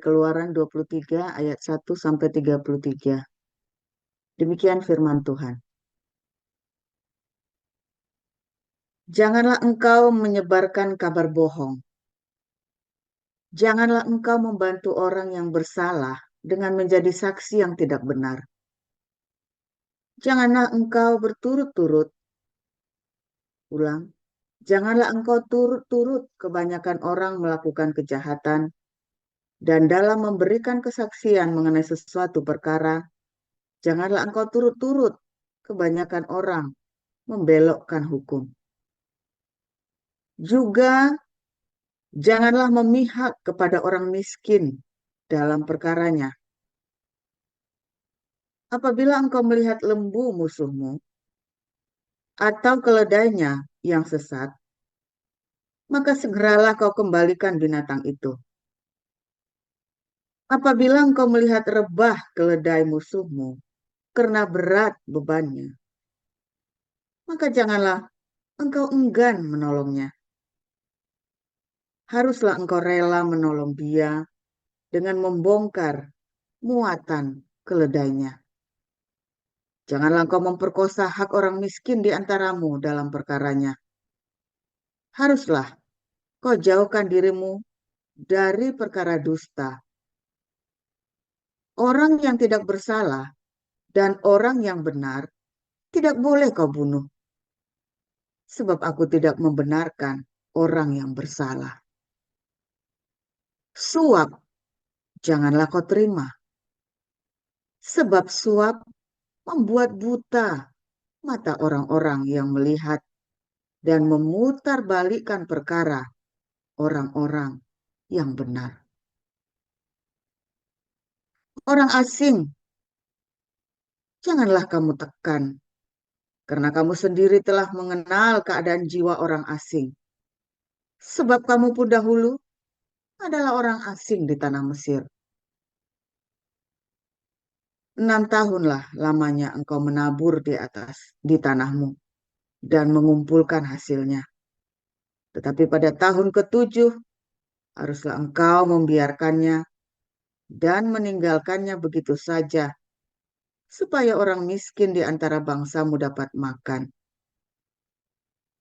Keluaran 23 ayat 1 sampai 33. Demikian firman Tuhan. Janganlah engkau menyebarkan kabar bohong. Janganlah engkau membantu orang yang bersalah dengan menjadi saksi yang tidak benar. Janganlah engkau berturut-turut. Ulang. Janganlah engkau turut-turut kebanyakan orang melakukan kejahatan dan dalam memberikan kesaksian mengenai sesuatu perkara, janganlah engkau turut-turut kebanyakan orang membelokkan hukum. Juga janganlah memihak kepada orang miskin dalam perkaranya. Apabila engkau melihat lembu musuhmu atau keledainya yang sesat, maka segeralah kau kembalikan binatang itu. Apabila engkau melihat rebah keledai musuhmu karena berat bebannya, maka janganlah engkau enggan menolongnya. Haruslah engkau rela menolong dia dengan membongkar muatan keledainya. Janganlah engkau memperkosa hak orang miskin di antaramu dalam perkaranya. Haruslah kau jauhkan dirimu dari perkara dusta. Orang yang tidak bersalah dan orang yang benar tidak boleh kau bunuh. Sebab aku tidak membenarkan orang yang bersalah. Suap janganlah kau terima. Sebab suap membuat buta mata orang-orang yang melihat dan memutarbalikkan perkara orang-orang yang benar. Orang asing janganlah kamu tekan, karena kamu sendiri telah mengenal keadaan jiwa orang asing. Sebab kamu pun dahulu adalah orang asing di tanah Mesir. 6 tahunlah lamanya engkau menabur di tanahmu dan mengumpulkan hasilnya. Tetapi pada tahun ke-7 haruslah engkau membiarkannya dan meninggalkannya begitu saja, supaya orang miskin di antara bangsamu dapat makan.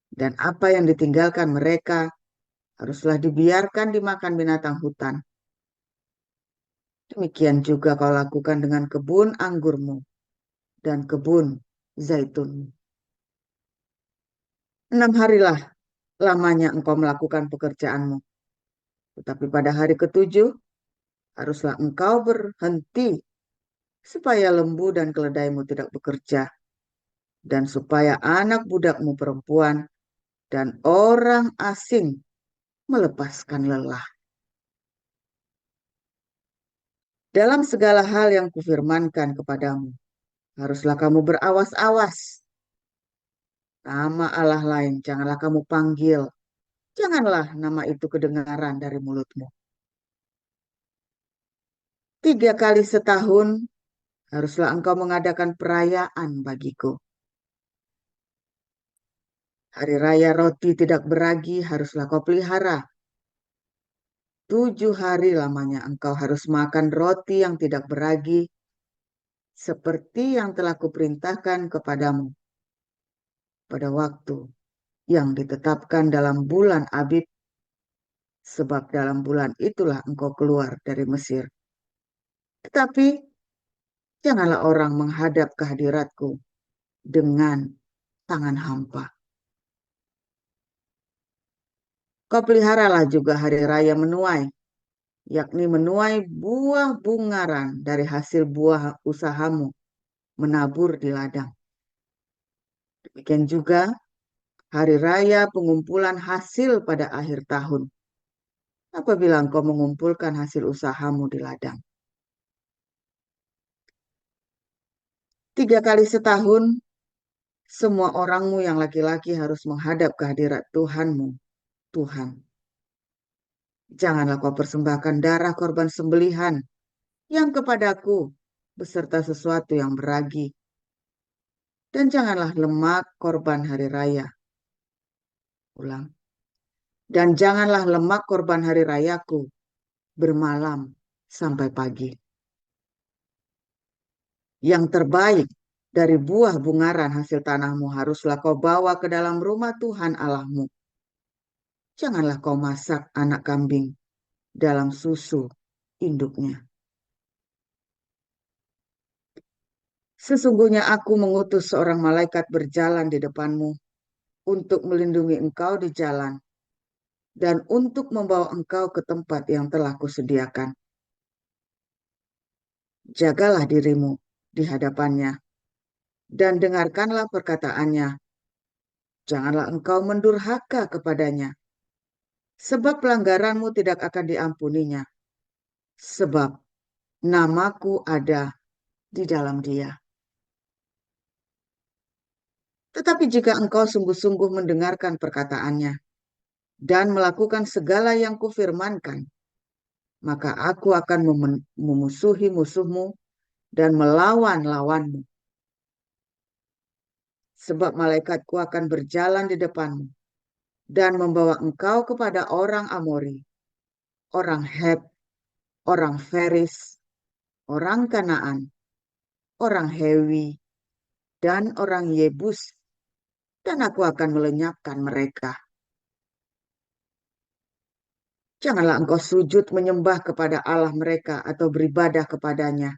Dan apa yang ditinggalkan mereka haruslah dibiarkan dimakan binatang hutan. Demikian juga kau lakukan dengan kebun anggurmu dan kebun zaitunmu. 6 harilah lamanya engkau melakukan pekerjaanmu. Tetapi pada hari ke-7 haruslah engkau berhenti, supaya lembu dan keledaimu tidak bekerja, dan supaya anak budakmu perempuan dan orang asing melepaskan lelah. Dalam segala hal yang kufirmankan kepadamu, haruslah kamu berawas-awas. Nama Allah lain janganlah kamu panggil. Janganlah nama itu kedengaran dari mulutmu. 3 kali setahun haruslah engkau mengadakan perayaan bagiku. Hari raya roti tidak beragi haruslah kau pelihara. 7 hari lamanya engkau harus makan roti yang tidak beragi, seperti yang telah kuperintahkan kepadamu pada waktu yang ditetapkan dalam bulan Abib, sebab dalam bulan itulah engkau keluar dari Mesir. Tetapi janganlah orang menghadap ke hadiratku dengan tangan hampa. Kau peliharalah juga hari raya menuai, yakni menuai buah bungaran dari hasil buah usahamu menabur di ladang. Demikian juga hari raya pengumpulan hasil pada akhir tahun, apabila engkau mengumpulkan hasil usahamu di ladang. 3 kali setahun, semua orangmu yang laki-laki harus menghadap ke hadirat Tuhanmu, Tuhan. Janganlah kau persembahkan darah korban sembelihan yang kepadaku beserta sesuatu yang beragi. Dan janganlah lemak korban hari raya. Ulang. Dan janganlah lemak korban hari rayaku bermalam sampai pagi. Yang terbaik dari buah bungaran hasil tanahmu haruslah kau bawa ke dalam rumah Tuhan Allahmu. Janganlah kau masak anak kambing dalam susu induknya. Sesungguhnya aku mengutus seorang malaikat berjalan di depanmu untuk melindungi engkau di jalan dan untuk membawa engkau ke tempat yang telah kusediakan. Jagalah dirimu di hadapannya dan dengarkanlah perkataannya. Janganlah engkau mendurhaka kepadanya, sebab pelanggaranmu tidak akan diampuninya, sebab namaku ada di dalam dia. Tetapi jika engkau sungguh-sungguh mendengarkan perkataannya dan melakukan segala yang kufirmankan, maka aku akan memusuhi musuhmu dan melawan lawanmu. Sebab malaikatku akan berjalan di depanmu dan membawa engkau kepada orang Amori, orang Het, orang Feris, orang Kanaan, orang Hewi, dan orang Yebus, dan aku akan melenyapkan mereka. Janganlah engkau sujud menyembah kepada Allah mereka atau beribadah kepadanya,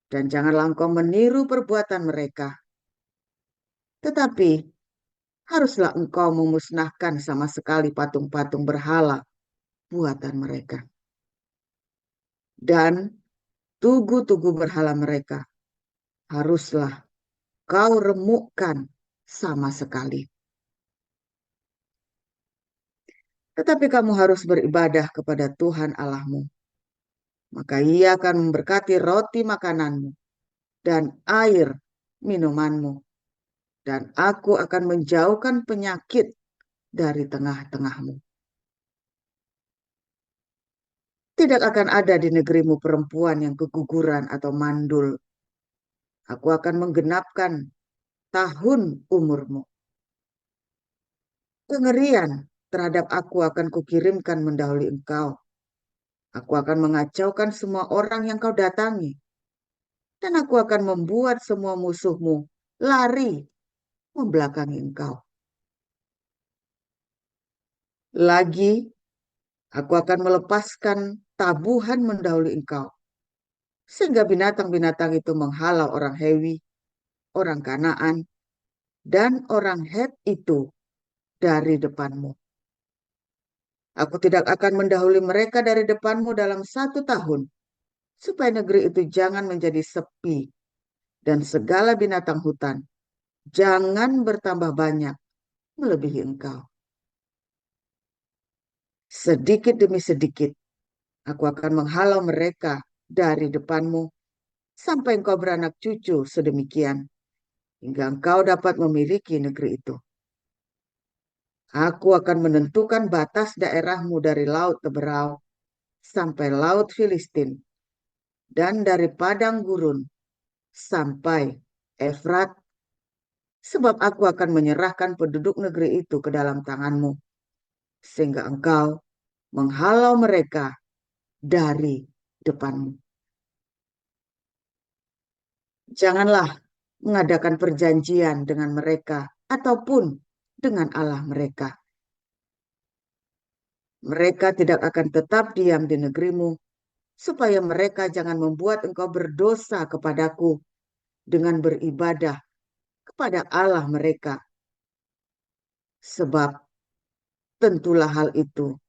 dan janganlah engkau meniru perbuatan mereka. Tetapi haruslah engkau memusnahkan sama sekali patung-patung berhala buatan mereka. Dan tugu-tugu berhala mereka haruslah kau remukkan sama sekali. Tetapi kamu harus beribadah kepada Tuhan Allahmu. Maka ia akan memberkati roti makananmu dan air minumanmu. Dan aku akan menjauhkan penyakit dari tengah-tengahmu. Tidak akan ada di negerimu perempuan yang keguguran atau mandul. Aku akan menggenapkan tahun umurmu. Kengerian terhadap aku akan kukirimkan mendahului engkau. Aku akan mengacaukan semua orang yang kau datangi. Dan aku akan membuat semua musuhmu lari membelakangi engkau. Lagi, aku akan melepaskan tabuhan mendahului engkau. Sehingga binatang-binatang itu menghalau orang Hewi, orang Kanaan, dan orang Het itu dari depanmu. Aku tidak akan mendahului mereka dari depanmu dalam 1 tahun, supaya negeri itu jangan menjadi sepi, dan segala binatang hutan jangan bertambah banyak melebihi engkau. Sedikit demi sedikit, aku akan menghalau mereka dari depanmu, sampai engkau beranak cucu sedemikian, hingga engkau dapat memiliki negeri itu. Aku akan menentukan batas daerahmu dari laut Teberau sampai laut Filistin, dan dari padang gurun sampai Efrat, sebab aku akan menyerahkan penduduk negeri itu ke dalam tanganmu, sehingga engkau menghalau mereka dari depanmu. Janganlah mengadakan perjanjian dengan mereka ataupun dengan Allah mereka. Mereka tidak akan tetap diam di negerimu, supaya mereka jangan membuat engkau berdosa kepadaku dengan beribadah kepada Allah mereka. Sebab tentulah hal itu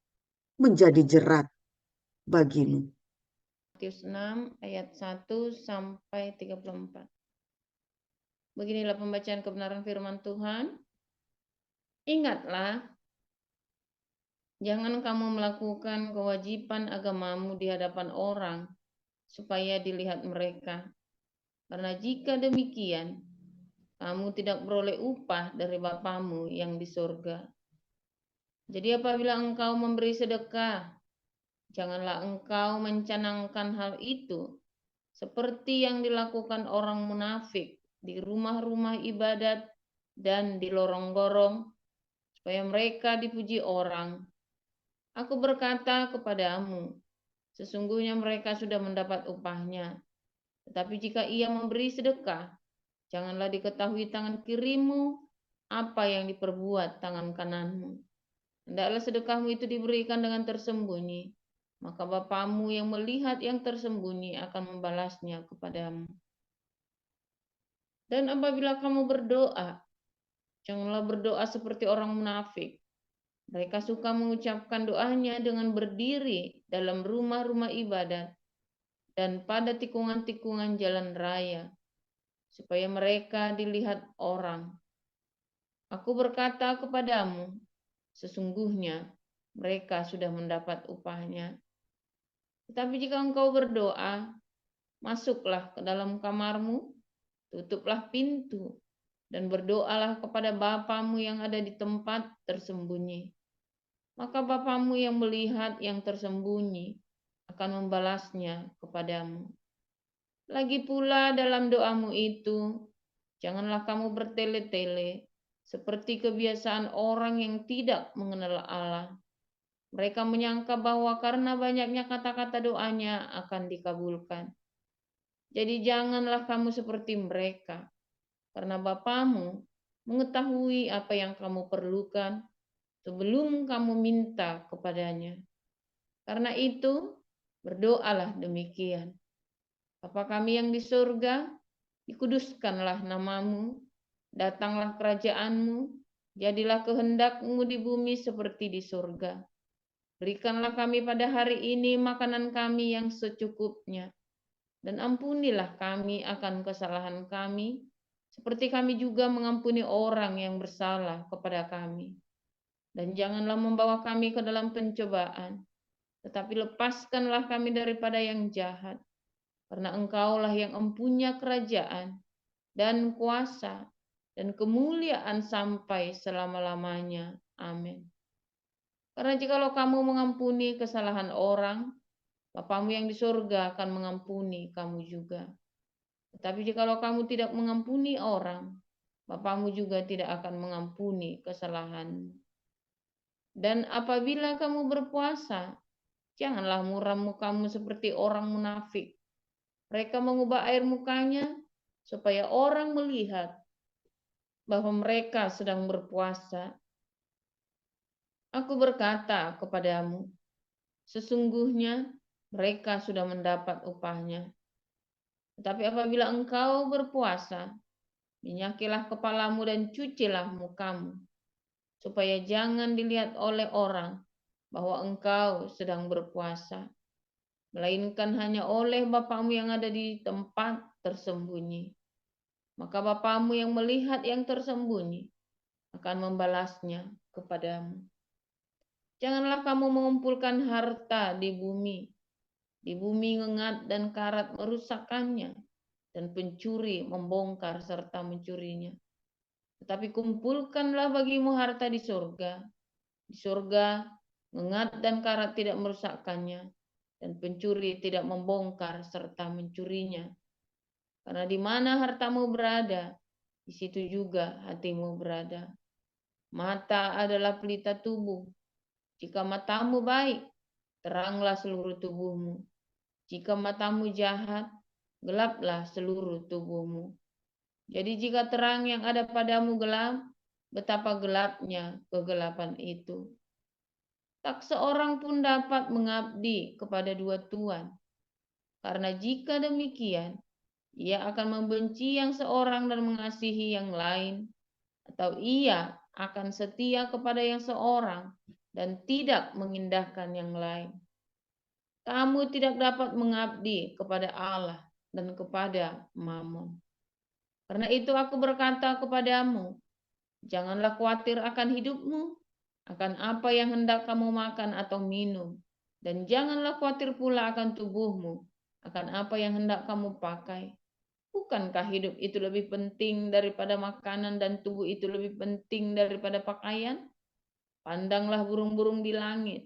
menjadi jerat bagimu. Matius 6 ayat 1 sampai 34. Beginilah pembacaan kebenaran firman Tuhan. Ingatlah, jangan kamu melakukan kewajiban agamamu di hadapan orang, supaya dilihat mereka. Karena jika demikian, kamu tidak beroleh upah dari Bapamu yang di surga. Jadi apabila engkau memberi sedekah, janganlah engkau mencanangkan hal itu, seperti yang dilakukan orang munafik di rumah-rumah ibadat dan di lorong-lorong, supaya mereka dipuji orang. Aku berkata kepadamu, sesungguhnya mereka sudah mendapat upahnya. Tetapi jika ia memberi sedekah, janganlah diketahui tangan kirimu apa yang diperbuat tangan kananmu. Hendaklah sedekahmu itu diberikan dengan tersembunyi, maka Bapamu yang melihat yang tersembunyi akan membalasnya kepadamu. Dan apabila kamu berdoa, janganlah berdoa seperti orang munafik. Mereka suka mengucapkan doanya dengan berdiri dalam rumah-rumah ibadat dan pada tikungan-tikungan jalan raya, supaya mereka dilihat orang. Aku berkata kepadamu, sesungguhnya mereka sudah mendapat upahnya. Tetapi jika engkau berdoa, masuklah ke dalam kamarmu, tutuplah pintu, dan berdoalah kepada Bapamu yang ada di tempat tersembunyi. Maka Bapamu yang melihat yang tersembunyi akan membalasnya kepadamu. Lagi pula dalam doamu itu, janganlah kamu bertele-tele seperti kebiasaan orang yang tidak mengenal Allah. Mereka menyangka bahwa karena banyaknya kata-kata doanya akan dikabulkan. Jadi janganlah kamu seperti mereka, karena Bapamu mengetahui apa yang kamu perlukan sebelum kamu minta kepadanya. Karena itu, berdoalah demikian. Bapa kami yang di surga, dikuduskanlah namamu, datanglah kerajaanmu, jadilah kehendakmu di bumi seperti di surga. Berikanlah kami pada hari ini makanan kami yang secukupnya, dan ampunilah kami akan kesalahan kami, seperti kami juga mengampuni orang yang bersalah kepada kami. Dan janganlah membawa kami ke dalam pencobaan, tetapi lepaskanlah kami daripada yang jahat. Karena Engkaulah yang empunya kerajaan dan kuasa dan kemuliaan sampai selama-lamanya. Amin. Karena jikalau kamu mengampuni kesalahan orang, Bapamu yang di surga akan mengampuni kamu juga. Tetapi jikalau kamu tidak mengampuni orang, Bapamu juga tidak akan mengampuni kesalahanmu. Dan apabila kamu berpuasa, janganlah muram mukamu seperti orang munafik. Mereka mengubah air mukanya supaya orang melihat bahwa mereka sedang berpuasa. Aku berkata kepadamu, sesungguhnya mereka sudah mendapat upahnya. Tetapi apabila engkau berpuasa, minyakilah kepalamu dan cucilah mukamu, supaya jangan dilihat oleh orang bahwa engkau sedang berpuasa, melainkan hanya oleh Bapamu yang ada di tempat tersembunyi. Maka Bapamu yang melihat yang tersembunyi akan membalasnya kepadamu. Janganlah kamu mengumpulkan harta di bumi. Di bumi ngengat dan karat merusakkannya, dan pencuri membongkar serta mencurinya. Tetapi kumpulkanlah bagimu harta di surga. Di surga ngengat dan karat tidak merusakkannya, dan pencuri tidak membongkar serta mencurinya. Karena di mana hartamu berada, di situ juga hatimu berada. Mata adalah pelita tubuh. Jika matamu baik, teranglah seluruh tubuhmu. Jika matamu jahat, gelaplah seluruh tubuhmu. Jadi jika terang yang ada padamu gelap, betapa gelapnya kegelapan itu. Tak seorang pun dapat mengabdi kepada dua tuan, karena jika demikian, ia akan membenci yang seorang dan mengasihi yang lain, atau ia akan setia kepada yang seorang dan tidak mengindahkan yang lain. Kamu tidak dapat mengabdi kepada Allah dan kepada Mammon. Karena itu aku berkata kepadamu, janganlah khawatir akan hidupmu, akan apa yang hendak kamu makan atau minum, dan janganlah khawatir pula akan tubuhmu, akan apa yang hendak kamu pakai. Bukankah hidup itu lebih penting daripada makanan dan tubuh itu lebih penting daripada pakaian? Pandanglah burung-burung di langit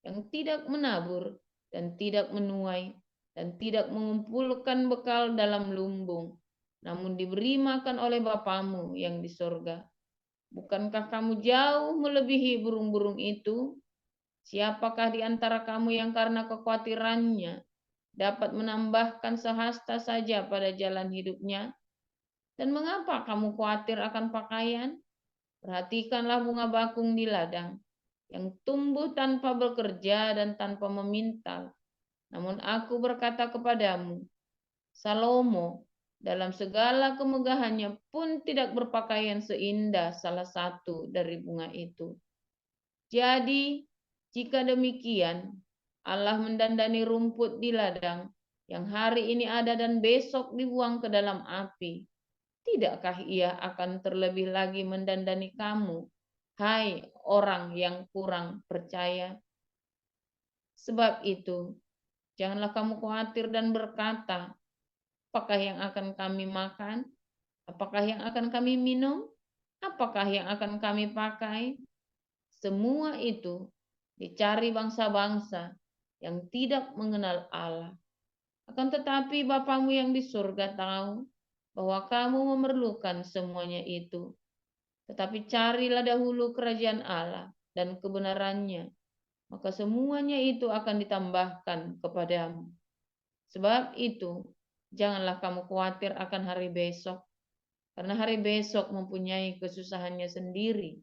yang tidak menabur dan tidak menuai dan tidak mengumpulkan bekal dalam lumbung, namun diberi makan oleh Bapamu yang di surga. Bukankah kamu jauh melebihi burung-burung itu? Siapakah di antara kamu yang karena kekhawatirannya dapat menambahkan sehasta saja pada jalan hidupnya? Dan mengapa kamu khawatir akan pakaian? Perhatikanlah bunga bakung di ladang, yang tumbuh tanpa bekerja dan tanpa memintal. Namun aku berkata kepadamu, Salomo dalam segala kemegahannya pun tidak berpakaian seindah salah satu dari bunga itu. Jadi, jika demikian, Allah mendandani rumput di ladang yang hari ini ada dan besok dibuang ke dalam api. Tidakkah Ia akan terlebih lagi mendandani kamu, hai orang yang kurang percaya? Sebab itu, janganlah kamu khawatir dan berkata, apakah yang akan kami makan? Apakah yang akan kami minum? Apakah yang akan kami pakai? Semua itu dicari bangsa-bangsa yang tidak mengenal Allah. Akan tetapi Bapamu yang di surga tahu bahwa kamu memerlukan semuanya itu. Tetapi carilah dahulu kerajaan Allah dan kebenarannya, maka semuanya itu akan ditambahkan kepadamu. Sebab itu, janganlah kamu khawatir akan hari besok, karena hari besok mempunyai kesusahannya sendiri.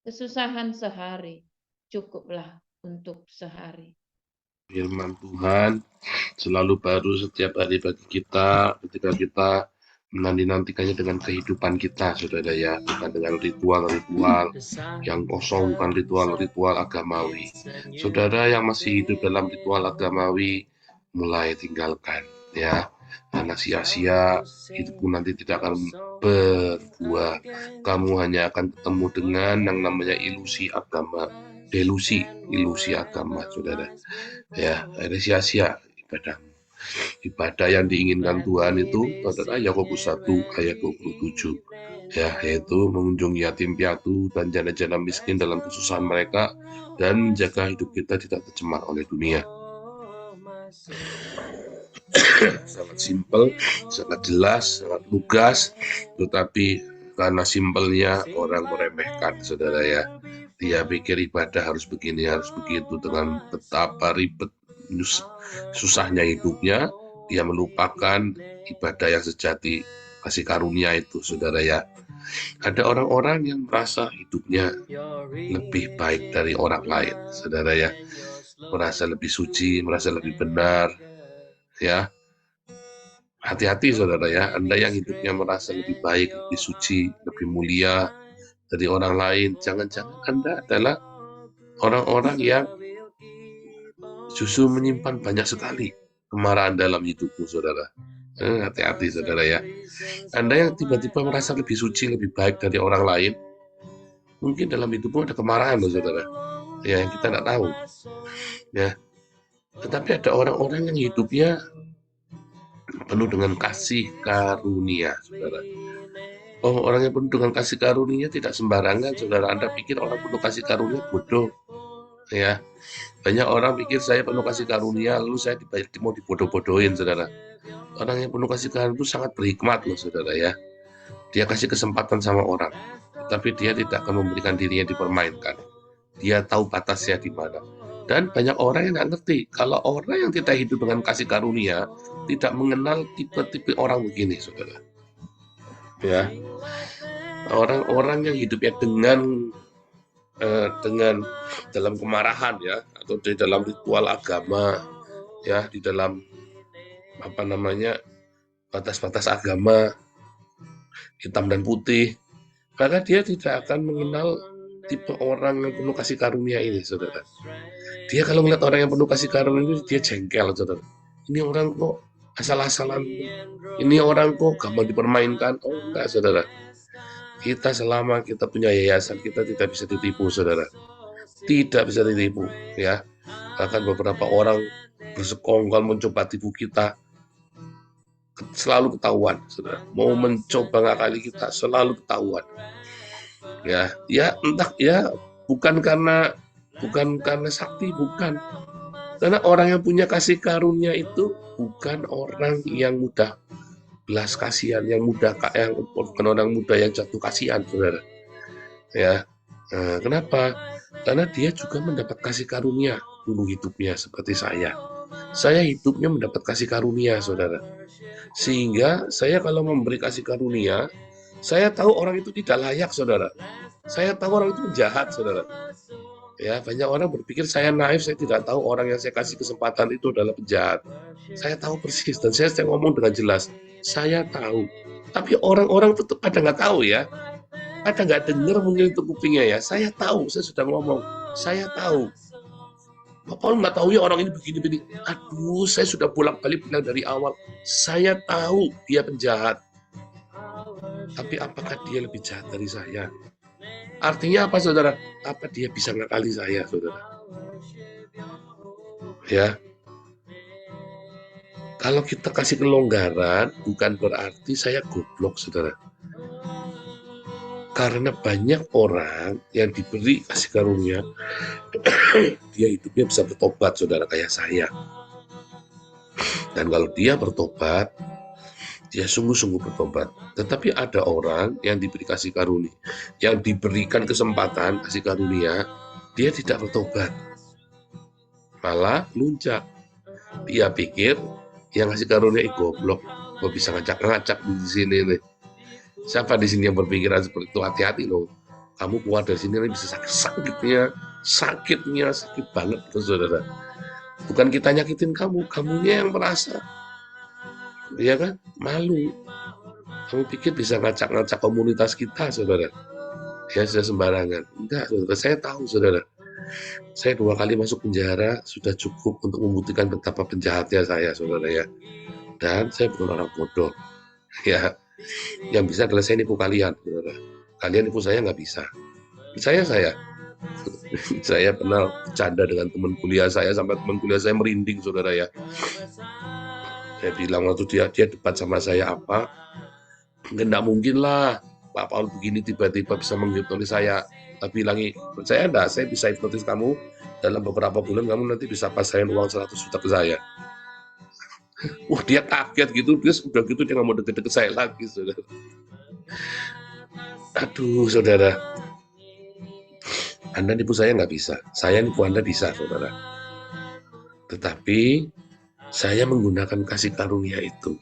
Kesusahan sehari cukuplah untuk sehari. Firman Tuhan selalu baru setiap hari bagi kita ketika kita menanti-nantikannya dengan kehidupan kita, saudara ya, bukan dengan ritual-ritual yang kosong, bukan ritual-ritual agamawi. Saudara yang masih hidup dalam ritual agamawi, mulai tinggalkan ya, karena sia-sia hidupmu nanti tidak akan berbuah. Kamu hanya akan ketemu dengan yang namanya ilusi agama, ilusi agama, saudara ya. Ada sia-sia ibadah yang diinginkan Tuhan itu adalah Yakobus 1 ayat 27 ya, yaitu mengunjungi yatim piatu dan janda-janda miskin dalam kesusahan mereka dan menjaga hidup kita tidak tercemar oleh dunia. Sangat simpel, sangat jelas, sangat lugas, tetapi karena simpelnya orang meremehkan, saudara ya. Dia pikir ibadah harus begini, harus begitu, dengan betapa ribet susahnya hidupnya, dia melupakan ibadah yang sejati, kasih karunia itu, saudara ya. Ada orang-orang yang merasa hidupnya lebih baik dari orang lain, saudara ya. Merasa lebih suci, merasa lebih benar, ya. Hati-hati, saudara ya. Anda yang hidupnya merasa lebih baik, lebih suci, lebih mulia dari orang lain, jangan-jangan Anda adalah orang-orang yang justru menyimpan banyak sekali kemarahan dalam hidupmu, saudara. Hati-hati, saudara ya. Anda yang tiba-tiba merasa lebih suci, lebih baik dari orang lain, mungkin dalam hidupmu ada kemarahan, loh, saudara. Ya, yang kita tidak tahu. Ya. Tetapi ada orang-orang yang hidupnya penuh dengan kasih karunia, saudara. Oh, orang yang penuh dengan kasih karunia tidak sembarangan, saudara. Anda pikir orang penuh kasih karunia bodoh, ya? Banyak orang pikir saya penuh kasih karunia, lalu saya mau dibodoh-bodohin, saudara. Orang yang penuh kasih karunia itu sangat berhikmat, loh, saudara ya. Dia kasih kesempatan sama orang, tapi dia tidak akan memberikan dirinya dipermainkan. Dia tahu batasnya di mana. Dan banyak orang yang tidak ngerti kalau orang yang tidak hidup dengan kasih karunia tidak mengenal tipe-tipe orang begini, saudara. Ya, orang-orang yang hidupnya dengan dalam kemarahan, ya, atau di dalam ritual agama, ya, di dalam batas-batas agama hitam dan putih, karena dia tidak akan mengenal tipe orang yang penuh kasih karunia ini, saudara. Dia kalau melihat orang yang penuh kasih karunia ini, dia jengkel, saudara. Ini orang kok asal-asalan, ini orang kok gampang dipermainkan. Oh enggak, saudara. Kita selama kita punya yayasan, kita tidak bisa ditipu, saudara. Tidak bisa ditipu, ya. Bahkan beberapa orang bersekongkol mencoba tipu kita, selalu ketahuan, saudara. Mau mencoba ngakali kita, selalu ketahuan. Ya, entah ya, bukan karena sakti, bukan. Karena orang yang punya kasih karunia itu bukan orang yang mudah belas kasihan, bukan orang muda yang jatuh kasihan, saudara. Ya, kenapa? Karena dia juga mendapat kasih karunia dulu hidupnya seperti saya. Saya hidupnya mendapat kasih karunia, saudara. Sehingga saya kalau memberi kasih karunia, saya tahu orang itu tidak layak, saudara. Saya tahu orang itu jahat, saudara. Ya, banyak orang berpikir saya naif, saya tidak tahu orang yang saya kasih kesempatan itu adalah penjahat. Saya tahu persis, dan saya ngomong dengan jelas. Saya tahu. Tapi orang-orang tetap pada nggak tahu ya. Pada nggak dengar mungkin itu kupingnya ya. Saya tahu, saya sudah ngomong. Saya tahu. Bapak nggak tahu ya orang ini begini-begini. Aduh, saya sudah bolak-balik bilang dari awal. Saya tahu dia penjahat. Tapi apakah dia lebih jahat dari saya? Artinya apa, saudara? Apa dia bisa ngakali saya, saudara? Ya, kalau kita kasih kelonggaran, bukan berarti saya goblok, saudara. Karena banyak orang yang diberi kasih karunia, dia hidupnya bisa bertobat, saudara, kayak saya. Dan kalau dia bertobat, dia sungguh-sungguh bertobat. Tetapi ada orang yang diberi kasih karunia, yang diberikan kesempatan kasih karunia, dia tidak bertobat, malah lunjak. Dia pikir yang kasih karunia goblok, gue bisa ngacak-ngacak di sini nih. Siapa di sini yang berpikiran seperti itu? Hati-hati loh. Kamu keluar dari sini bisa sakitnya sakit banget, saudara. Bukan kita nyakitin kamu, kamunya yang merasa, ya kan, malu. Kamu pikir bisa ngacak-ngacak komunitas kita, saudara? Ya sudah sembarangan. Enggak, saudara. Saya tahu, saudara. Saya 2 kali masuk penjara sudah cukup untuk membuktikan betapa penjahatnya saya, saudara ya. Dan saya bukan orang bodoh. Ya, yang bisa adalah saya nipu kalian, saudara. Kalian nipu saya nggak bisa. Saya. Saya pernah bercanda dengan teman kuliah saya sampai teman kuliah saya merinding, saudara ya. Saya bilang waktu dia debat sama saya apa, nggak mungkin lah Pak Paul begini tiba-tiba bisa menghipnotis saya. Tapi bilangi, percaya enggak, saya bisa hipnotis kamu dalam beberapa bulan, kamu nanti bisa pasarin uang 100 juta ke saya. Wah, dia kaget gitu, dia udah gitu dia nggak mau deket-deket saya lagi, saudara. Aduh, saudara, Anda nipu saya nggak bisa, saya nipu Anda bisa, saudara. Tetapi saya menggunakan kasih karunia itu.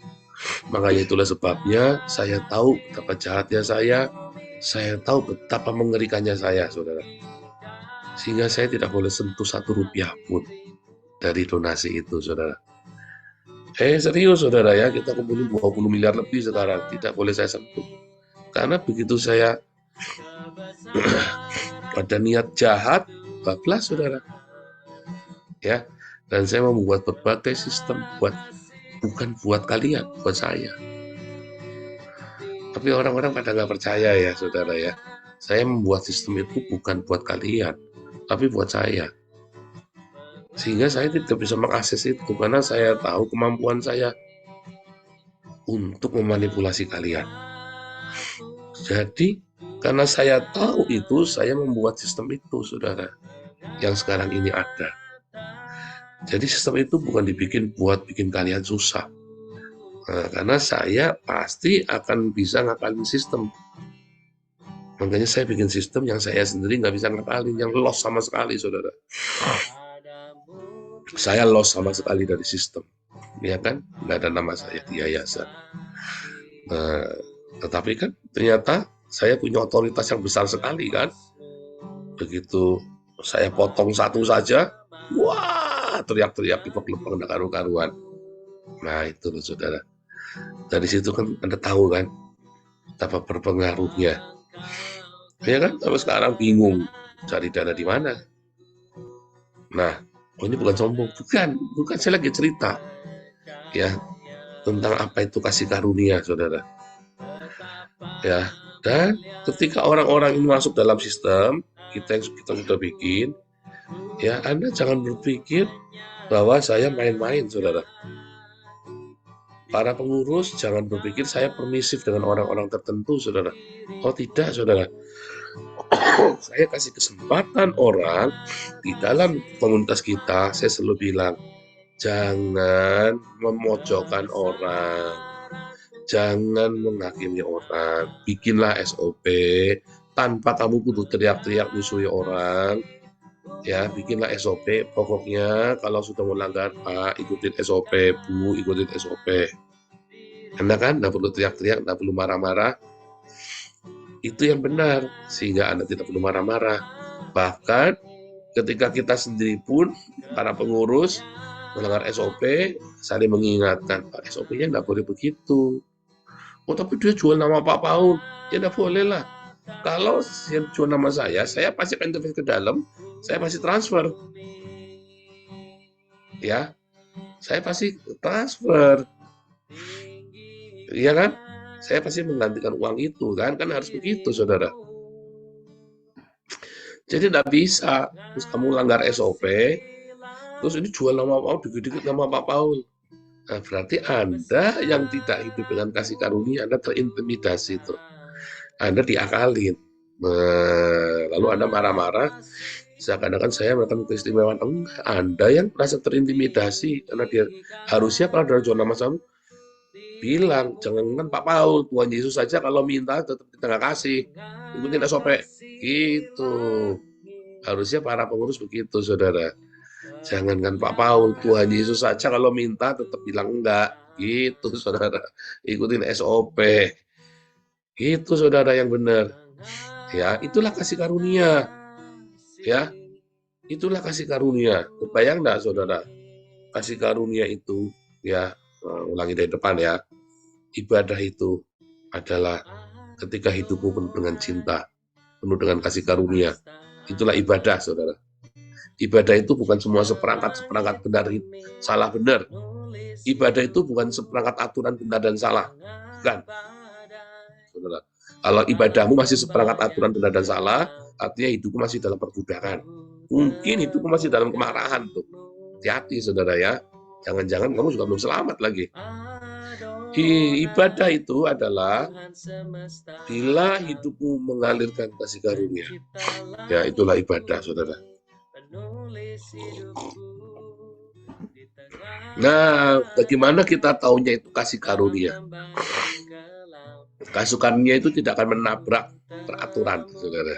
Makanya itulah sebabnya saya tahu betapa jahatnya saya tahu betapa mengerikannya saya, saudara. Sehingga saya tidak boleh sentuh 1 rupiah pun dari donasi itu, saudara. Serius, saudara ya, kita kumpulin 20 miliar lebih sekarang, tidak boleh saya sentuh. Karena begitu saya ada niat jahat, bablas, saudara. Ya, dan saya membuat berbagai sistem bukan buat kalian, buat saya. Tapi orang-orang pada nggak percaya ya, saudara ya. Saya membuat sistem itu bukan buat kalian, tapi buat saya. Sehingga saya tidak bisa mengakses itu, karena saya tahu kemampuan saya untuk memanipulasi kalian. Jadi, karena saya tahu itu, saya membuat sistem itu, saudara, yang sekarang ini ada. Jadi sistem itu bukan dibikin buat bikin kalian susah. Nah, karena saya pasti akan bisa ngakalin sistem. Makanya saya bikin sistem yang saya sendiri nggak bisa ngakalin, yang lost sama sekali, saudara. Saya lost sama sekali dari sistem, ya kan? Nggak ada nama saya di yayasan. Tetapi kan ternyata saya punya otoritas yang besar sekali kan. Begitu saya potong satu saja, wah, teriak-teriak di lepek-lepek nggak karu-karuan. Nah itu loh, saudara. Dari situ kan Anda tahu kan betapa berpengaruhnya. Ya kan, sampai sekarang bingung cari dana di mana. Nah, ini bukan sombong, bukan saya lagi cerita ya tentang apa itu kasih karunia, saudara. Ya, dan ketika orang-orang ini masuk dalam sistem kita yang kita sudah bikin, ya Anda jangan berpikir bahwa saya main-main, saudara. Para pengurus jangan berpikir saya permisif dengan orang-orang tertentu, saudara. Oh tidak, saudara. Saya kasih kesempatan orang di dalam komunitas kita, saya selalu bilang, jangan memojokkan orang, jangan menghakimi orang, bikinlah SOP, tanpa kamu kudu teriak-teriak musuhi orang, Ya, bikinlah SOP. Pokoknya kalau sudah melanggar Pak, ikutin SOP, Bu, ikutin SOP. Anda kan nggak perlu teriak-teriak, nggak perlu marah-marah. Itu yang benar, sehingga Anda tidak perlu marah-marah. Bahkan ketika kita sendiri pun, para pengurus, melanggar SOP, saling mengingatkan, Pak, SOP-nya nggak boleh begitu. Oh, tapi dia jual nama Pak Paul. Ya nggak boleh lah. Kalau dia jual nama saya pasti interview ke dalam, saya pasti transfer. Ya, saya pasti transfer. Iya kan? Saya pasti menggantikan uang itu kan harus begitu, saudara. Jadi tidak bisa terus kamu langgar SOP, terus ini jual nama Pak Paul, dikit-dikit nama Pak Paul. Nah, berarti Anda yang tidak hidup dengan kasih karunia, Anda terintimidasi itu. Anda diakalin. Lalu Anda marah-marah, seakan-akan saya melakukan keistimewaan. Enggak, Anda yang merasa terintimidasi karena dia harusnya kalau ada jual nama kamu bilang, jangan Pak Paul, Tuhan Yesus saja kalau minta tetap kita nggak kasih, ikutin SOP gitu. Harusnya para pengurus begitu, saudara. Jangankan Pak Paul, Tuhan Yesus saja kalau minta tetap bilang enggak gitu, saudara. Ikutin SOP gitu, saudara, yang benar. Ya, itulah kasih karunia. Ya, itulah kasih karunia. Kebayang enggak, saudara? Kasih karunia itu, ya, ulangi dari depan ya. Ibadah itu adalah ketika hidupmu penuh dengan cinta, penuh dengan kasih karunia. Itulah ibadah, saudara. Ibadah itu bukan semua seperangkat benar, salah benar. Ibadah itu bukan seperangkat aturan benar dan salah. Bukan. Saudara. Kalau ibadahmu masih seperangkat aturan benar dan salah, artinya hidupmu masih dalam perbudakan. Mungkin hidupmu masih dalam kemarahan tuh. Hati-hati, saudara ya. Jangan-jangan kamu juga belum selamat lagi. Ibadah itu adalah bila hidupmu mengalirkan kasih karunia. Ya, itulah ibadah, saudara. Nah, bagaimana kita taunya itu kasih karunia? Kasih karunia itu tidak akan menabrak peraturan, saudara.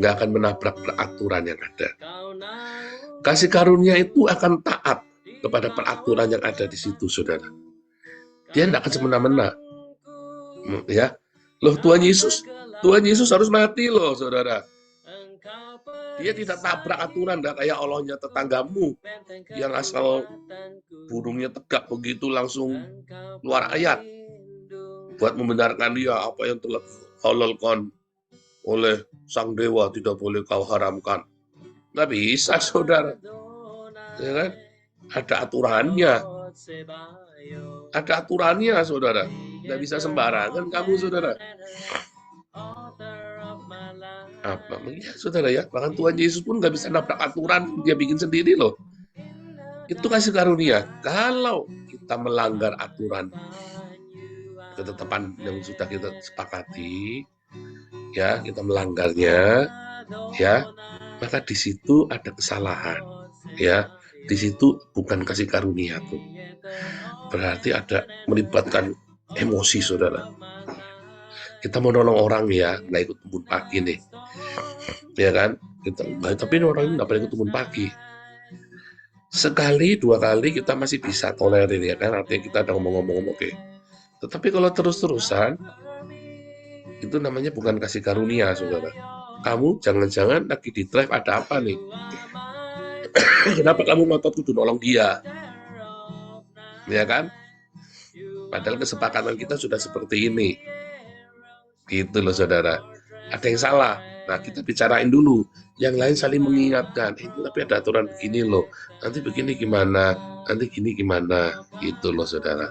Nggak akan menabrak peraturan yang ada. Kasih karunia itu akan taat kepada peraturan yang ada di situ, saudara. Dia tidak akan semena-mena. Ya, loh Tuhan Yesus harus mati loh, saudara. Dia tidak tabrak aturan, tidak kayak Allahnya tetanggamu yang asal burungnya tegak begitu langsung keluar ayat buat membenarkan dia apa yang telah halalkan oleh sang dewa tidak boleh kau haramkan. Nggak bisa, saudara. Ya kan? Ada aturannya. Ada aturannya, saudara. Nggak bisa sembarangan kamu, saudara. Apa? Ya, saudara ya. Bahkan Tuhan Yesus pun nggak bisa nabrak aturan. Dia bikin sendiri loh. Itu kasih karunia. Kalau kita melanggar aturan ketetapan yang sudah kita sepakati, ya kita melanggarnya, ya maka di situ ada kesalahan, ya di situ bukan kasih karunia tuh. Berarti ada melibatkan emosi, saudara. Kita mau nolong orang ya, nggak ikut kebun pagi nih, ya kan? Tapi orang ini nggak pernah ikut kebun pagi. Sekali, dua kali kita masih bisa tolerir, ya kan? Artinya kita ada ngomong-ngomong, oke. Tetapi kalau terus-terusan, itu namanya bukan kasih karunia, saudara. Kamu jangan-jangan lagi di drive ada apa nih? Kenapa kamu ngotot kudu nolong dia? Ya kan? Padahal kesepakatan kita sudah seperti ini. Gitu loh, saudara. Ada yang salah. Nah, kita bicarain dulu. Yang lain saling mengingatkan. Tapi ada aturan begini loh. Nanti begini gimana? Nanti gini gimana? Gitu loh, saudara.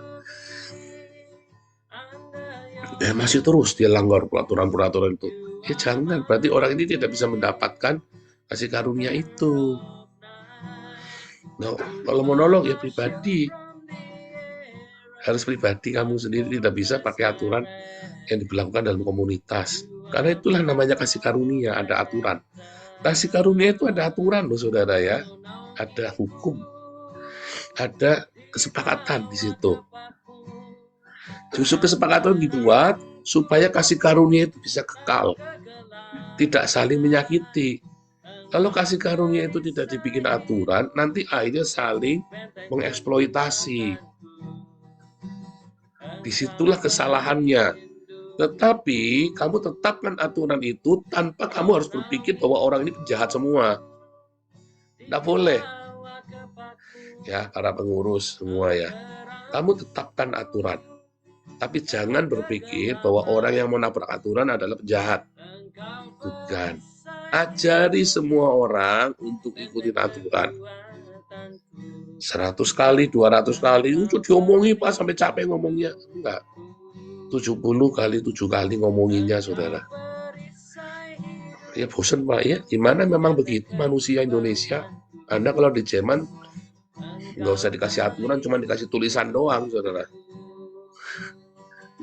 Masih terus dia langgar peraturan-peraturan itu. Ya jangan. Berarti orang ini tidak bisa mendapatkan kasih karunia itu. Nah, kalau mau nolong ya pribadi. Harus pribadi, kamu sendiri tidak bisa pakai aturan yang diberlakukan dalam komunitas. Karena itulah namanya kasih karunia, ada aturan. Kasih karunia itu ada aturan loh, saudara ya. Ada hukum. Ada kesepakatan di situ. Justru kesepakatan dibuat supaya kasih karunia itu bisa kekal. Tidak saling menyakiti. Kalau kasih karunia itu tidak dibikin aturan, nanti akhirnya saling mengeksploitasi. Disitulah kesalahannya. Tetapi kamu tetapkan aturan itu tanpa kamu harus berpikir bahwa orang ini penjahat semua. Tidak boleh. Ya, para pengurus semua ya. Kamu tetapkan aturan. Tapi jangan berpikir bahwa orang yang menabrak aturan adalah penjahat. Bukan. Ajari semua orang untuk ikutin aturan. 100 kali, 200 kali, itu diomongi Pak sampai capek ngomongnya. Enggak. 70 kali, 7 kali ngomonginnya, saudara. Ya bosan Pak, ya gimana memang begitu manusia Indonesia. Anda kalau di Jerman, nggak usah dikasih aturan, cuma dikasih tulisan doang, saudara.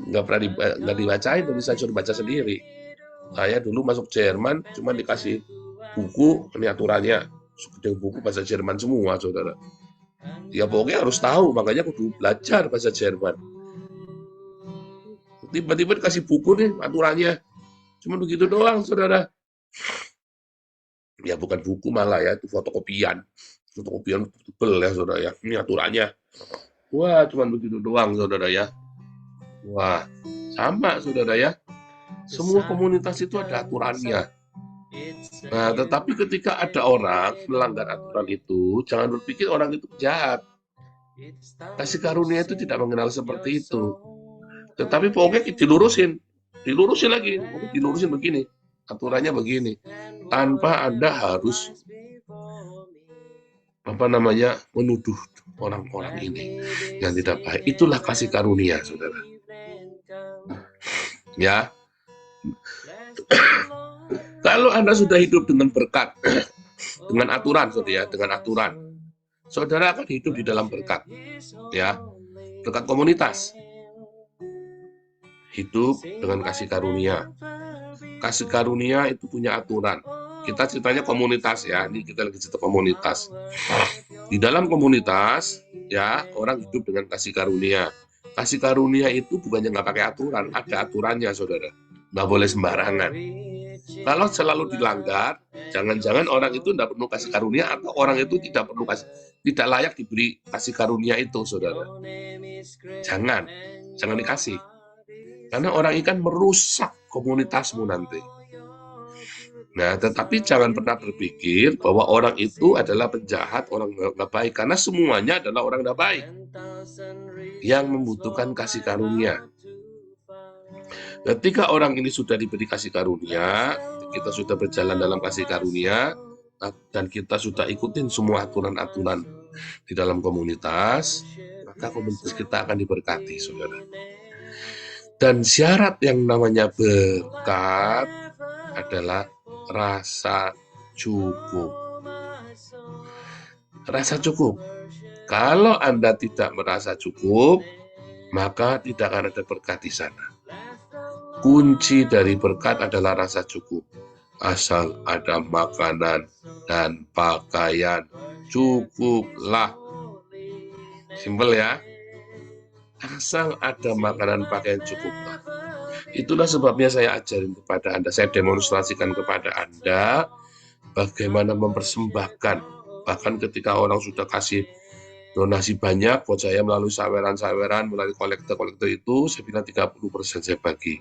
Nggak dibacain, tulisan suruh baca sendiri. Saya dulu masuk Jerman, cuma dikasih buku, ini aturannya. Segede buku bahasa Jerman semua, saudara. Ya pokoknya harus tahu, makanya aku belajar bahasa Jerman. Tiba-tiba dikasih buku nih, aturannya. Cuma begitu doang, saudara. Ya bukan buku malah ya, itu fotokopian. Fotokopian tebel ya, saudara ya. Ini aturannya. Wah, cuma begitu doang, saudara ya. Wah, sama, saudara ya. Semua komunitas itu ada aturannya. Nah, tetapi ketika ada orang melanggar aturan itu, jangan berpikir orang itu jahat. Kasih karunia itu tidak mengenal seperti itu. Tetapi pokoknya dilurusin lagi, dilurusin begini, aturannya begini, tanpa Anda harus menuduh orang-orang ini yang tidak baik. Itulah kasih karunia, saudara. Ya. Kalau Anda sudah hidup dengan berkat, dengan aturan, saudara ya, dengan aturan, saudara akan hidup di dalam berkat, ya, berkat komunitas. Hidup dengan kasih karunia. Kasih karunia itu punya aturan. Kita ceritanya komunitas ya, ini kita lagi cerita komunitas. Di dalam komunitas, ya, orang hidup dengan kasih karunia. Kasih karunia itu bukannya nggak pakai aturan, ada aturannya, saudara. Nggak boleh sembarangan. Kalau selalu dilanggar, jangan-jangan orang itu tidak perlu kasih karunia atau orang itu tidak layak diberi kasih karunia itu, saudara. Jangan dikasih. Karena orang ikan merusak komunitasmu nanti. Nah, tetapi jangan pernah berpikir bahwa orang itu adalah penjahat, orang nggak baik. Karena semuanya adalah orang nggak baik yang membutuhkan kasih karunia. Ketika orang ini sudah diberi kasih karunia, kita sudah berjalan dalam kasih karunia, dan kita sudah ikutin semua aturan-aturan di dalam komunitas, maka komunitas kita akan diberkati, saudara. Dan syarat yang namanya berkat adalah rasa cukup. Rasa cukup. Kalau Anda tidak merasa cukup, maka tidak akan ada berkat di sana. Kunci dari berkat adalah rasa cukup. Asal ada makanan dan pakaian, cukuplah. Simpel ya. Asal ada makanan pakaian cukuplah. Itulah sebabnya saya ajarin kepada Anda, saya demonstrasikan kepada Anda bagaimana mempersembahkan. Bahkan ketika orang sudah kasih donasi banyak buat saya melalui saweran-saweran, melalui kolektor-kolektor itu, saya bilang 30% saya bagi.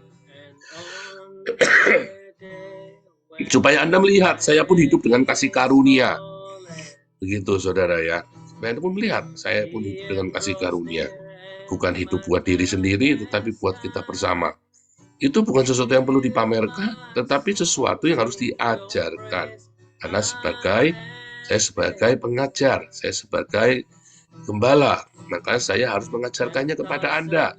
Supaya Anda melihat, saya pun hidup dengan kasih karunia. Begitu, saudara ya. Supaya Anda pun melihat, saya pun hidup dengan kasih karunia. Bukan hidup buat diri sendiri, tetapi buat kita bersama. Itu bukan sesuatu yang perlu dipamerkan, tetapi sesuatu yang harus diajarkan. Karena saya sebagai pengajar, saya sebagai gembala, maka saya harus mengajarkannya kepada Anda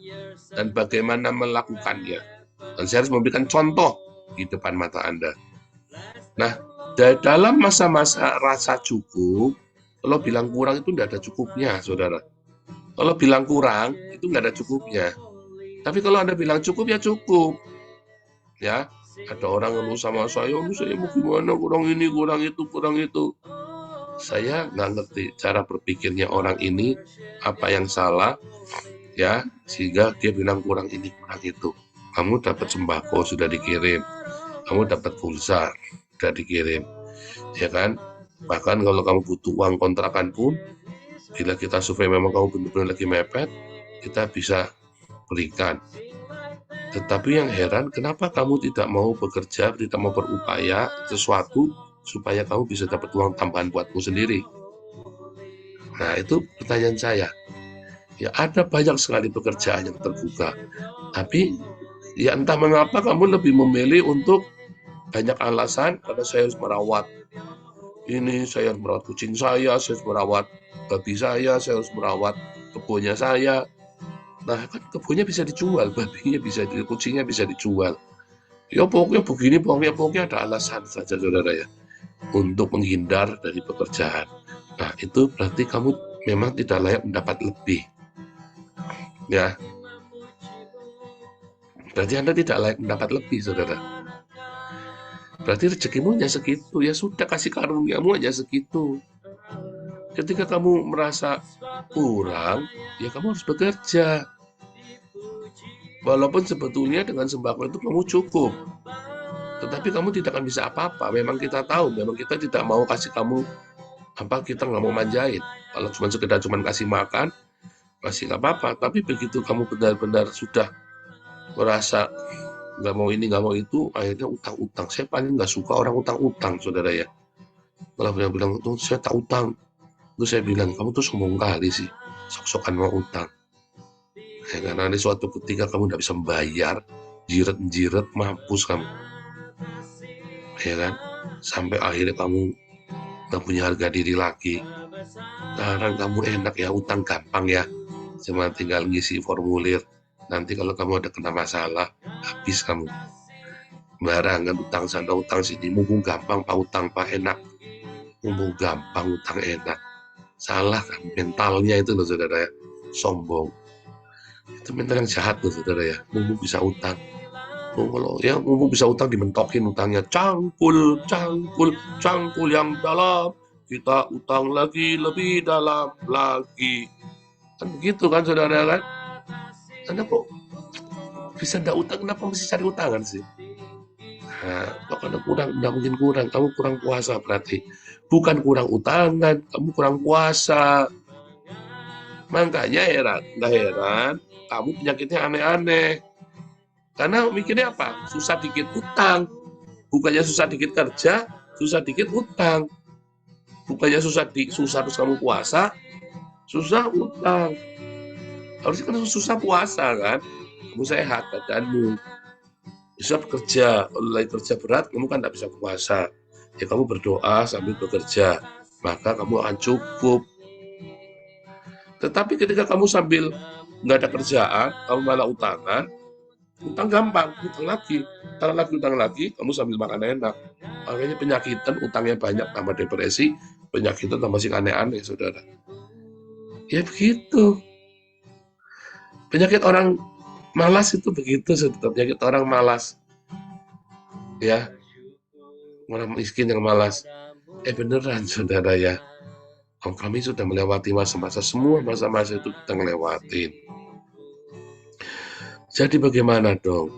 dan bagaimana melakukannya. Dan saya harus memberikan contoh di depan mata Anda. Nah, dalam masa-masa rasa cukup, kalau bilang kurang itu tidak ada cukupnya, saudara. Kalau bilang kurang, itu nggak ada cukupnya. Tapi kalau Anda bilang cukup, ya cukup. Ya, ada orang ngeluh sama saya mau gimana, kurang ini, kurang itu. Saya nggak ngerti cara berpikirnya orang ini, apa yang salah, ya, sehingga dia bilang kurang ini, kurang itu. Kamu dapat sembako, sudah dikirim. Kamu dapat pulsa, sudah dikirim. ya kan? Bahkan kalau kamu butuh uang kontrakan pun, bila kita survei memang kamu benar-benar lagi mepet, kita bisa berikan. Tetapi yang heran, kenapa kamu tidak mau bekerja, tidak mau berupaya sesuatu supaya kamu bisa dapat uang tambahan buatmu sendiri? Nah, itu pertanyaan saya. Ya, ada banyak sekali pekerjaan yang terbuka, tapi ya entah mengapa kamu lebih memilih untuk banyak alasan, karena saya harus merawat ini, saya harus merawat kucing saya harus merawat babi saya harus merawat kebunnya saya. Nah, kan kebunnya bisa dijual, babinya bisa, kucingnya bisa dijual. Ya pokoknya begini, pokoknya ada alasan saja saudara ya, untuk menghindar dari pekerjaan. Nah, itu berarti kamu memang tidak layak mendapat lebih. Ya, berarti Anda tidak layak mendapat lebih, saudara. Berarti rezekimu hanya segitu, ya sudah, kasih karuniamu hanya segitu. Ketika kamu merasa kurang, ya kamu harus bekerja. Walaupun sebetulnya dengan sembako itu kamu cukup, tetapi kamu tidak akan bisa apa-apa. Memang kita tahu, memang kita tidak mau kasih kamu apa, kita nggak mau manjain. Kalau cuma sekedar kasih makan, masih nggak apa-apa. Tapi begitu kamu benar-benar sudah merasa nggak mau ini, nggak mau itu, akhirnya utang-utang. Saya paling nggak suka orang utang-utang, saudara ya. Kalau bilang itu saya tak utang, terus saya bilang kamu tuh sombong kali sih, sok-sokan mau utang. Ya, karena di suatu ketika kamu nggak bisa membayar, jiret-jiret, mampus kamu, ya kan? Sampai akhirnya kamu nggak punya harga diri lagi. Sekarang kamu enak ya, utang gampang ya, cuma tinggal ngisi formulir. Nanti kalau kamu ada kena masalah, habis kamu. Barangan utang sana, utang sini, mumpung gampang pak utang pak enak. Mumpung gampang utang enak. Salah kan mentalnya itu loh saudara ya, sombong. Itu mental yang jahat loh saudara ya, mumpung bisa utang. Kalau ya mumpung bisa utang, dimentokin utangnya, cangkul, cangkul, cangkul yang dalam, kita utang lagi lebih dalam lagi. Kan begitu kan saudara kan? Anda kok bisa ndak utang, kenapa mesti cari utangan sih? Nah, kalau kurang, nggak mungkin kurang, kamu kurang puasa berarti. Bukan kurang utangan, kamu kurang puasa. Makanya heran, nggak heran, kamu penyakitnya aneh-aneh. Karena mikirnya apa? Susah dikit utang. Bukannya susah dikit kerja, susah dikit utang. Bukannya susah terus kamu puasa, susah utang. Harusnya kan susah puasa kan? Kamu sehat badanmu. Bisa bekerja, kalau lagi kerja berat, kamu kan tidak bisa puasa. Ya kamu berdoa sambil bekerja, maka kamu akan cukup. Tetapi ketika kamu sambil nggak ada kerjaan, kamu malah utangan, utang gampang, utang lagi, kamu sambil makan enak. Makanya penyakitan, utangnya banyak, tambah depresi, penyakitan tambah sih aneh-aneh, saudara. Ya begitu. Penyakit orang malas itu begitu, saudara. Penyakit orang malas. Ya, orang miskin yang malas. Beneran, saudara ya. Kami sudah melewati masa-masa, semua masa-masa itu kita ngelewatin. Jadi bagaimana dong?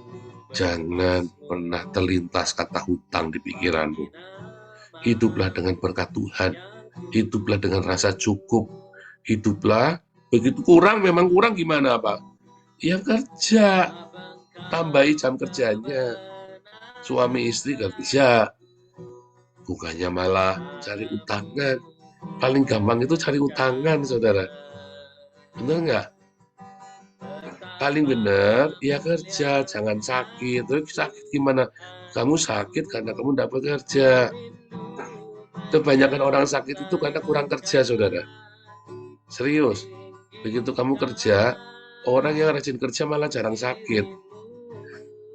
Jangan pernah terlintas kata hutang di pikiranmu. Hiduplah dengan berkat Tuhan. Hiduplah dengan rasa cukup. Hiduplah, begitu kurang, memang kurang gimana Pak? Ya kerja. Tambahi jam kerjanya. Suami istri kerja. Bukannya malah cari utangan. Paling gampang itu cari utangan, saudara. Bener nggak? Paling benar, ya kerja, jangan sakit. Terus sakit gimana? Kamu sakit karena kamu tidak bekerja. Kebanyakan orang sakit itu karena kurang kerja, saudara. Serius. Begitu kamu kerja, orang yang rajin kerja malah jarang sakit.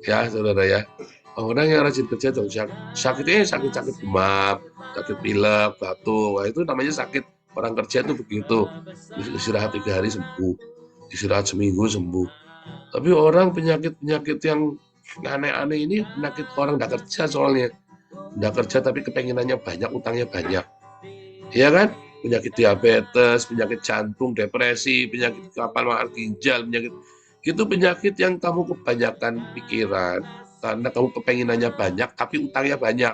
Ya, saudara ya. Orang yang rajin kerja tuh sakitnya sakit demam, sakit pilek, batuk. Wah, itu namanya sakit. Orang kerja itu begitu. Istirahat 3 hari sembuh. Istirahat seminggu sembuh. Tapi orang penyakit yang aneh-aneh ini penyakit orang nggak kerja, soalnya nggak kerja tapi kepenginannya banyak, utangnya banyak, ya kan? Penyakit diabetes, penyakit jantung, depresi, penyakit kapal makan ginjal, penyakit yang kamu kebanyakan pikiran karena kamu kepenginannya banyak tapi utangnya banyak.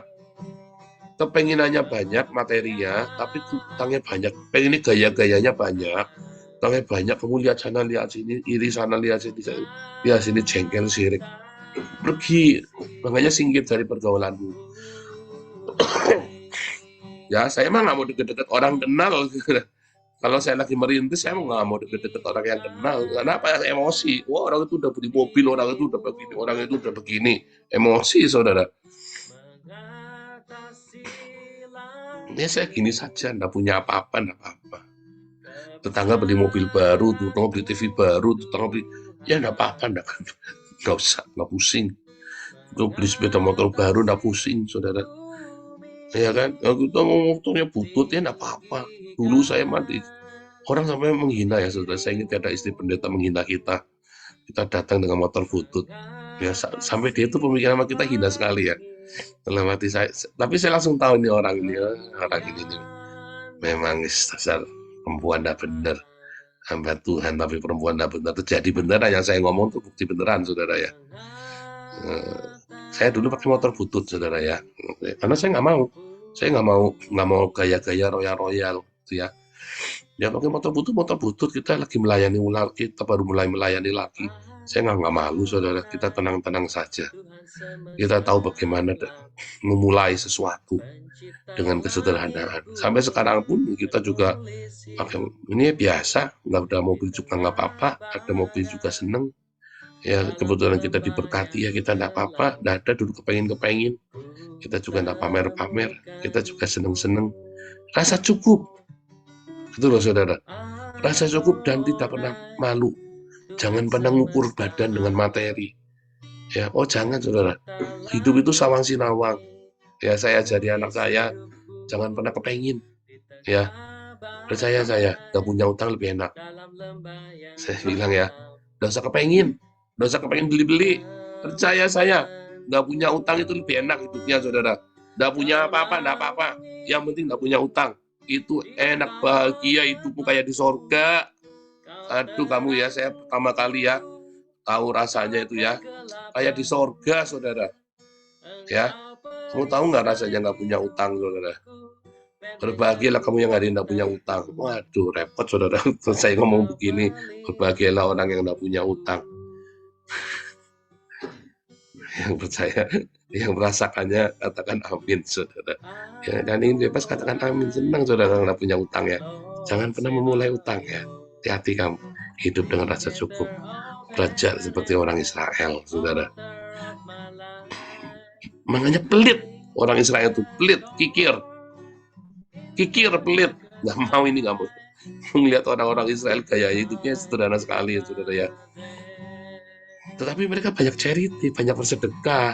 kepenginannya banyak materinya, tapi utangnya banyak. Pengen gaya-gayanya banyak, utangnya banyak. Kamu lihat sana, lihat sini, iri sana, lihat sini, jengkel, sirik. Pergi, makanya singkir dari pergaulanmu. Ya, saya mah nggak mau deket-deket orang kenal. Kalau saya lagi merintis, saya nggak mau deket-deket orang yang kenal. Kenapa? Emosi. Wah, orang itu udah beli mobil, orang itu udah begini, orang itu udah begini. Emosi, saudara. Ya saya gini saja, nggak punya apa-apa, nggak apa-apa. Tetangga beli mobil baru, tetangga beli TV baru, tetangga beli, ya nggak apa-apa, nggak usah, nggak pusing. Itu beli sepeda motor baru, nggak pusing, saudara. Ya kan, kalau kita mau motornya butut, ya nggak apa-apa. Dulu saya mati, orang sampai menghina ya, saudara. Saya ingat ada istri pendeta menghina kita. Kita datang dengan motor butut. Ya, sampai dia itu pemikiran sama kita hina sekali ya. Dalam hati saya, tapi saya langsung tahu ini orang ini memang dasar perempuan tidak benar, hamba Tuhan tapi perempuan tidak benar. Terjadi beneran yang saya ngomong itu bukti beneran, saudara ya. Saya dulu pakai motor butut, saudara ya, karena saya nggak mau gaya-gaya royal gitu ya. Ya pakai motor butut kita lagi melayani ular, kita baru mulai melayani lagi. Saya nggak malu, saudara. Kita tenang-tenang saja. Kita tahu bagaimana memulai sesuatu dengan kesederhanaan. Sampai sekarang pun kita juga pakai ini biasa, nggak ada mobil juga nggak apa-apa, ada mobil juga seneng. Ya kebetulan kita diberkati ya, kita nggak apa-apa, nggak ada dulu kepengin. Kita juga nggak pamer-pamer, kita juga seneng-seneng. Rasa cukup, gitu loh, saudara. Rasa cukup dan tidak pernah malu. Jangan pernah mengukur badan dengan materi. Ya, jangan, saudara. Hidup itu sawang sinawang. Ya, saya jadi anak saya, jangan pernah kepengin. Ya, percaya saya, gak punya utang lebih enak. Saya bilang ya, gak usah kepengin beli-beli. Percaya saya, gak punya utang itu lebih enak hidupnya, saudara. Gak punya apa-apa, gak apa-apa. Yang penting gak punya utang. Itu enak, bahagia, hidupmu kayak di sorga. Aduh kamu ya, saya pertama kali ya tahu rasanya itu ya, kayak di sorga, saudara. Ya, kamu tahu nggak rasanya nggak punya utang, saudara? Berbahagialah kamu yang nggak punya utang. Waduh, repot, saudara. Saya ngomong begini, berbahagialah orang yang nggak punya utang. Yang percaya, yang merasakannya katakan amin, saudara. Ya, dan ini bebas katakan amin, senang saudara nggak punya utang ya. Jangan pernah memulai utang ya. Hati-hati kamu, hidup dengan rasa cukup. Belajar seperti orang Israel, saudara. Makanya pelit, orang Israel itu pelit, kikir, pelit. Nggak mau ini, nggak mau. Melihat orang-orang Israel gaya hidupnya sederhana sekali ya, saudara ya. Tetapi mereka banyak charity, banyak bersedekah.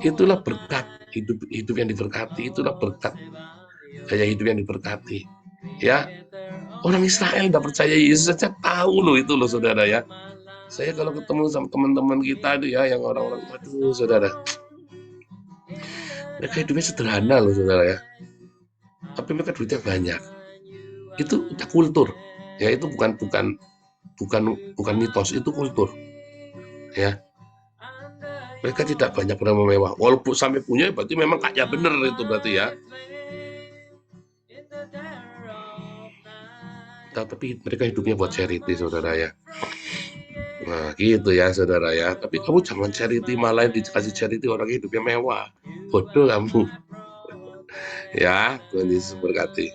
Itulah berkat hidup yang diberkati, itulah berkat gaya hidup yang diberkati. Ya, orang Israel nggak percaya Yesus saja tahu loh itu loh, saudara ya. Saya kalau ketemu sama teman-teman kita itu ya, yang orang-orang, aduh saudara, mereka hidupnya sederhana loh, saudara ya. Tapi mereka duitnya banyak. Itu udah kultur. Ya itu bukan mitos, itu kultur. Ya. Mereka tidak banyak pernah mewah. Walaupun sampai punya, berarti memang kaya bener itu berarti ya. Tapi mereka hidupnya buat charity, saudara ya. Nah gitu ya, saudara ya. Tapi kamu jangan charity, malah dikasih charity orang hidupnya mewah. Bodoh kamu. Ya, Tuhan Yesus berkati.